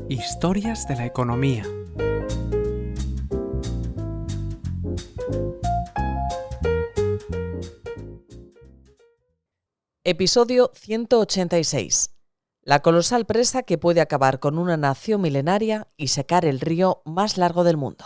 Historias de la economía. Episodio 186. La colosal presa que puede acabar con una nación milenaria y secar el río más largo del mundo.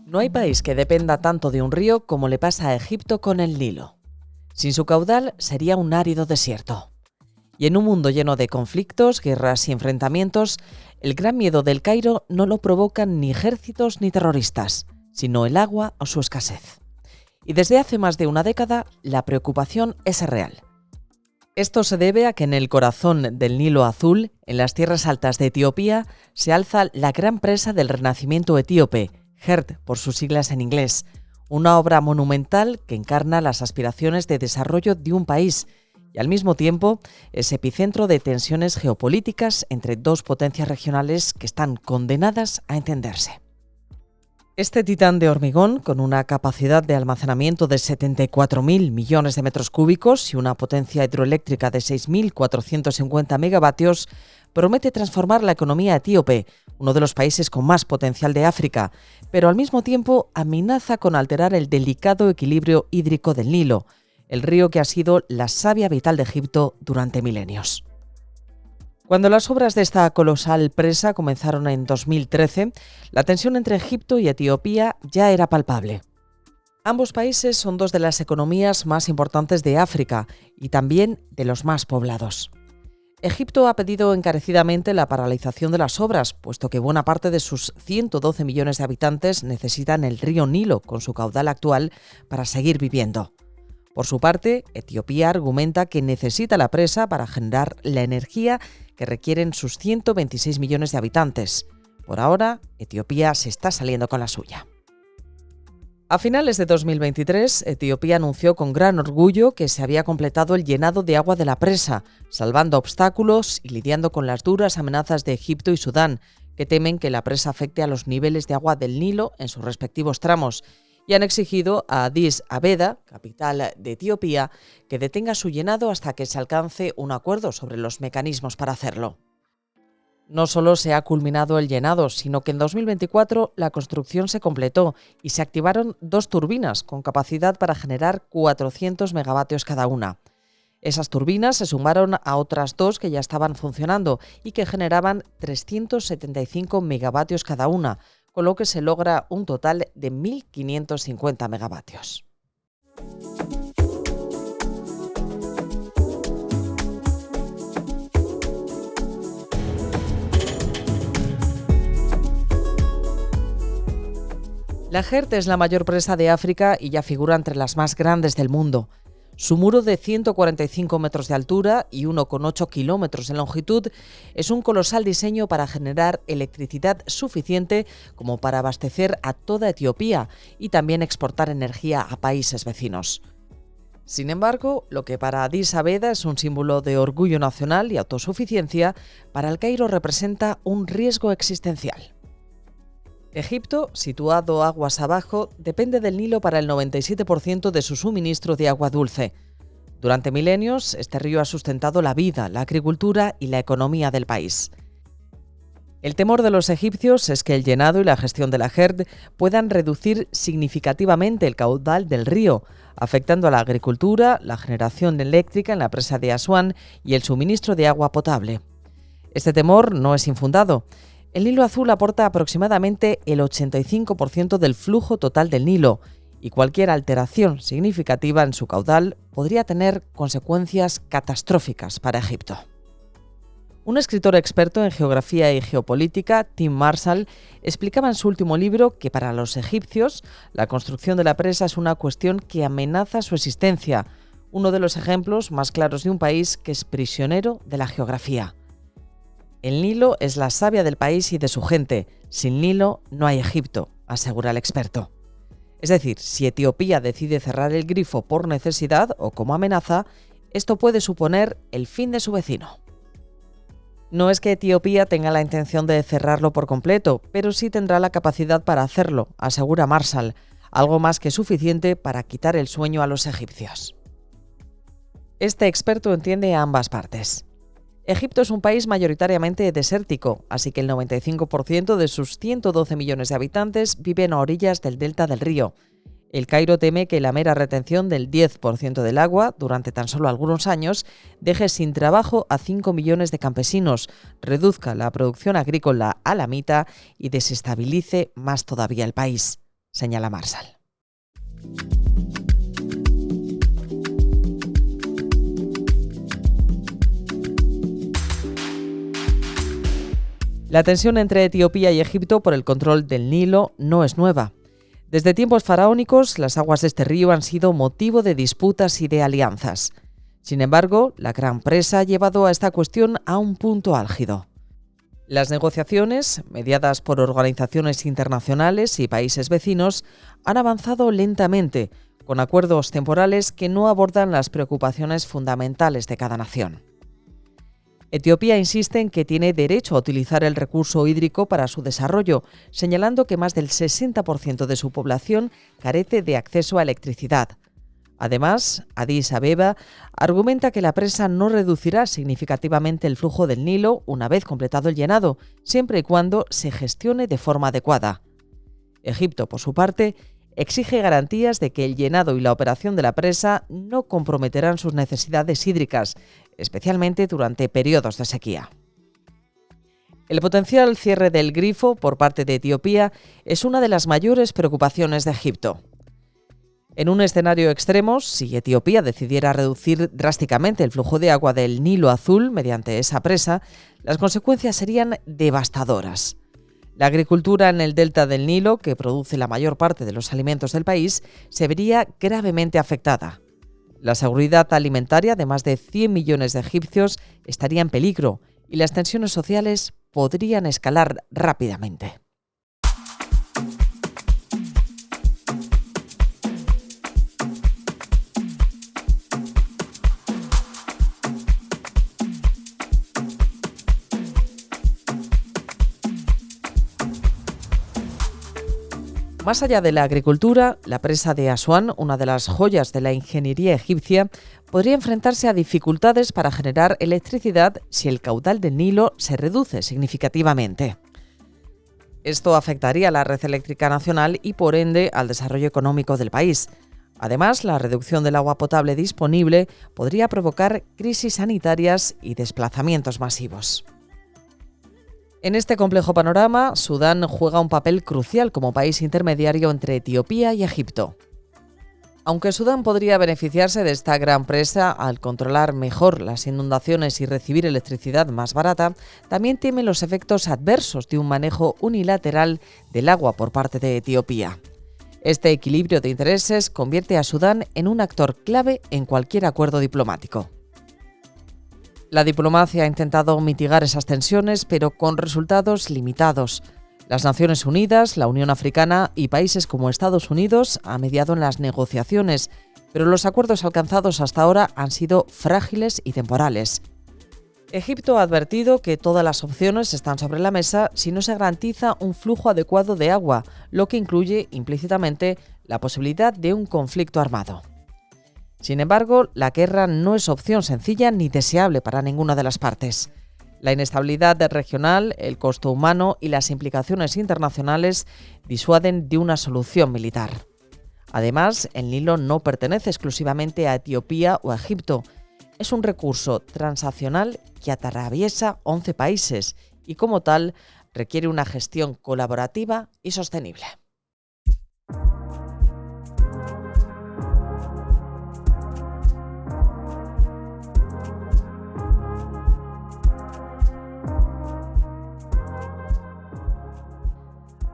No hay país que dependa tanto de un río como le pasa a Egipto con el Nilo. Sin su caudal sería un árido desierto. Y en un mundo lleno de conflictos, guerras y enfrentamientos, el gran miedo del Cairo no lo provocan ni ejércitos ni terroristas, sino el agua o su escasez. Y desde hace más de una década, la preocupación es real. Esto se debe a que en el corazón del Nilo Azul, en las tierras altas de Etiopía, se alza la gran presa del Renacimiento etíope, GERD por sus siglas en inglés, una obra monumental que encarna las aspiraciones de desarrollo de un país y al mismo tiempo es epicentro de tensiones geopolíticas entre dos potencias regionales que están condenadas a entenderse. Este titán de hormigón, con una capacidad de almacenamiento de 74.000 millones de metros cúbicos y una potencia hidroeléctrica de 6.450 megavatios, promete transformar la economía etíope, uno de los países con más potencial de África, pero al mismo tiempo amenaza con alterar el delicado equilibrio hídrico del Nilo, el río que ha sido la savia vital de Egipto durante milenios. Cuando las obras de esta colosal presa comenzaron en 2013, la tensión entre Egipto y Etiopía ya era palpable. Ambos países son dos de las economías más importantes de África y también de los más poblados. Egipto ha pedido encarecidamente la paralización de las obras, puesto que buena parte de sus 112 millones de habitantes necesitan el río Nilo con su caudal actual para seguir viviendo. Por su parte, Etiopía argumenta que necesita la presa para generar la energía que requieren sus 126 millones de habitantes. Por ahora, Etiopía se está saliendo con la suya. A finales de 2023, Etiopía anunció con gran orgullo que se había completado el llenado de agua de la presa, salvando obstáculos y lidiando con las duras amenazas de Egipto y Sudán, que temen que la presa afecte a los niveles de agua del Nilo en sus respectivos tramos, y han exigido a Addis Abeba, capital de Etiopía, que detenga su llenado hasta que se alcance un acuerdo sobre los mecanismos para hacerlo. No solo se ha culminado el llenado, sino que en 2024 la construcción se completó y se activaron 2 turbinas con capacidad para generar 400 megavatios cada una. Esas turbinas se sumaron a otras 2 que ya estaban funcionando y que generaban 375 megavatios cada una, con lo que se logra un total de 1.550 megavatios. La GERD es la mayor presa de África y ya figura entre las más grandes del mundo. Su muro de 145 metros de altura y 1,8 kilómetros de longitud es un colosal diseño para generar electricidad suficiente como para abastecer a toda Etiopía y también exportar energía a países vecinos. Sin embargo, lo que para Addis Abeba es un símbolo de orgullo nacional y autosuficiencia, para el Cairo representa un riesgo existencial. Egipto, situado aguas abajo, depende del Nilo para el 97% de su suministro de agua dulce. Durante milenios, este río ha sustentado la vida, la agricultura y la economía del país. El temor de los egipcios es que el llenado y la gestión de la GERD puedan reducir significativamente el caudal del río, afectando a la agricultura, la generación eléctrica en la presa de Asuán y el suministro de agua potable. Este temor no es infundado. El Nilo Azul aporta aproximadamente el 85% del flujo total del Nilo y cualquier alteración significativa en su caudal podría tener consecuencias catastróficas para Egipto. Un escritor experto en geografía y geopolítica, Tim Marshall, explicaba en su último libro que para los egipcios la construcción de la presa es una cuestión que amenaza su existencia, uno de los ejemplos más claros de un país que es prisionero de la geografía. El Nilo es la savia del país y de su gente. Sin Nilo no hay Egipto, asegura el experto. Es decir, si Etiopía decide cerrar el grifo por necesidad o como amenaza, esto puede suponer el fin de su vecino. No es que Etiopía tenga la intención de cerrarlo por completo, pero sí tendrá la capacidad para hacerlo, asegura Marshall, algo más que suficiente para quitar el sueño a los egipcios. Este experto entiende a ambas partes. Egipto es un país mayoritariamente desértico, así que el 95% de sus 112 millones de habitantes viven a orillas del delta del río. El Cairo teme que la mera retención del 10% del agua, durante tan solo algunos años, deje sin trabajo a 5 millones de campesinos, reduzca la producción agrícola a la mitad y desestabilice más todavía el país, señala Marshall. La tensión entre Etiopía y Egipto por el control del Nilo no es nueva. Desde tiempos faraónicos, las aguas de este río han sido motivo de disputas y de alianzas. Sin embargo, la gran presa ha llevado a esta cuestión a un punto álgido. Las negociaciones, mediadas por organizaciones internacionales y países vecinos, han avanzado lentamente, con acuerdos temporales que no abordan las preocupaciones fundamentales de cada nación. Etiopía insiste en que tiene derecho a utilizar el recurso hídrico para su desarrollo, señalando que más del 60% de su población carece de acceso a electricidad. Además, Addis Abeba argumenta que la presa no reducirá significativamente el flujo del Nilo una vez completado el llenado, siempre y cuando se gestione de forma adecuada. Egipto, por su parte, exige garantías de que el llenado y la operación de la presa no comprometerán sus necesidades hídricas, especialmente durante periodos de sequía. El potencial cierre del grifo por parte de Etiopía es una de las mayores preocupaciones de Egipto. En un escenario extremo, si Etiopía decidiera reducir drásticamente el flujo de agua del Nilo Azul mediante esa presa, las consecuencias serían devastadoras. La agricultura en el delta del Nilo, que produce la mayor parte de los alimentos del país, se vería gravemente afectada. La seguridad alimentaria de más de 100 millones de egipcios estaría en peligro y las tensiones sociales podrían escalar rápidamente. Más allá de la agricultura, la presa de Asuán, una de las joyas de la ingeniería egipcia, podría enfrentarse a dificultades para generar electricidad si el caudal del Nilo se reduce significativamente. Esto afectaría a la red eléctrica nacional y, por ende, al desarrollo económico del país. Además, la reducción del agua potable disponible podría provocar crisis sanitarias y desplazamientos masivos. En este complejo panorama, Sudán juega un papel crucial como país intermediario entre Etiopía y Egipto. Aunque Sudán podría beneficiarse de esta gran presa al controlar mejor las inundaciones y recibir electricidad más barata, también teme los efectos adversos de un manejo unilateral del agua por parte de Etiopía. Este equilibrio de intereses convierte a Sudán en un actor clave en cualquier acuerdo diplomático. La diplomacia ha intentado mitigar esas tensiones, pero con resultados limitados. Las Naciones Unidas, la Unión Africana y países como Estados Unidos han mediado en las negociaciones, pero los acuerdos alcanzados hasta ahora han sido frágiles y temporales. Egipto ha advertido que todas las opciones están sobre la mesa si no se garantiza un flujo adecuado de agua, lo que incluye implícitamente la posibilidad de un conflicto armado. Sin embargo, la guerra no es opción sencilla ni deseable para ninguna de las partes. La inestabilidad regional, el costo humano y las implicaciones internacionales disuaden de una solución militar. Además, el Nilo no pertenece exclusivamente a Etiopía o a Egipto. Es un recurso transaccional que atraviesa 11 países y, como tal, requiere una gestión colaborativa y sostenible.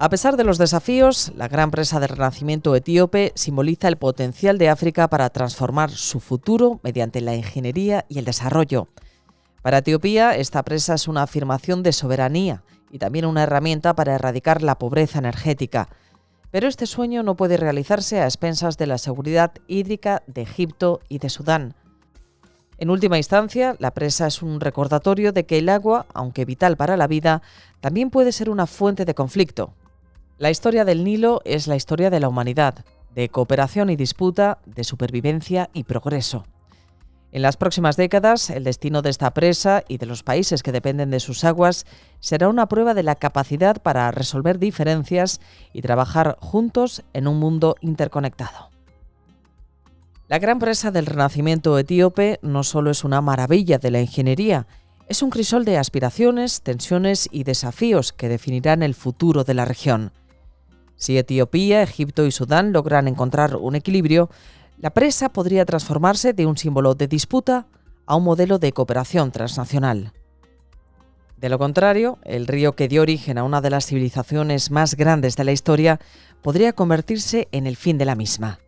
A pesar de los desafíos, la gran presa del renacimiento etíope simboliza el potencial de África para transformar su futuro mediante la ingeniería y el desarrollo. Para Etiopía, esta presa es una afirmación de soberanía y también una herramienta para erradicar la pobreza energética. Pero este sueño no puede realizarse a expensas de la seguridad hídrica de Egipto y de Sudán. En última instancia, la presa es un recordatorio de que el agua, aunque vital para la vida, también puede ser una fuente de conflicto. La historia del Nilo es la historia de la humanidad, de cooperación y disputa, de supervivencia y progreso. En las próximas décadas, el destino de esta presa y de los países que dependen de sus aguas será una prueba de la capacidad para resolver diferencias y trabajar juntos en un mundo interconectado. La gran presa del Renacimiento etíope no solo es una maravilla de la ingeniería, es un crisol de aspiraciones, tensiones y desafíos que definirán el futuro de la región. Si Etiopía, Egipto y Sudán logran encontrar un equilibrio, la presa podría transformarse de un símbolo de disputa a un modelo de cooperación transnacional. De lo contrario, el río que dio origen a una de las civilizaciones más grandes de la historia podría convertirse en el fin de la misma.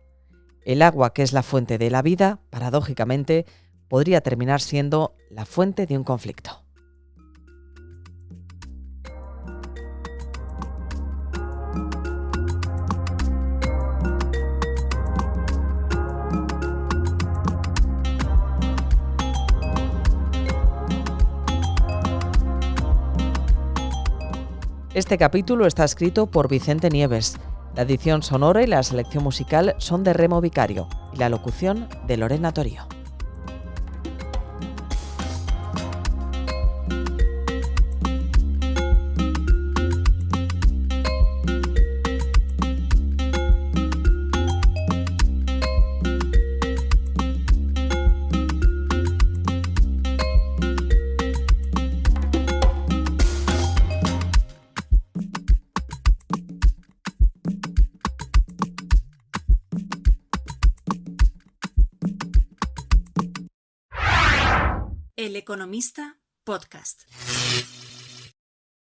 El agua, que es la fuente de la vida, paradójicamente, podría terminar siendo la fuente de un conflicto. Este capítulo está escrito por Vicente Nieves. La edición sonora y la selección musical son de Remo Vicario y la locución de Lorena Torío. El Economista Podcast.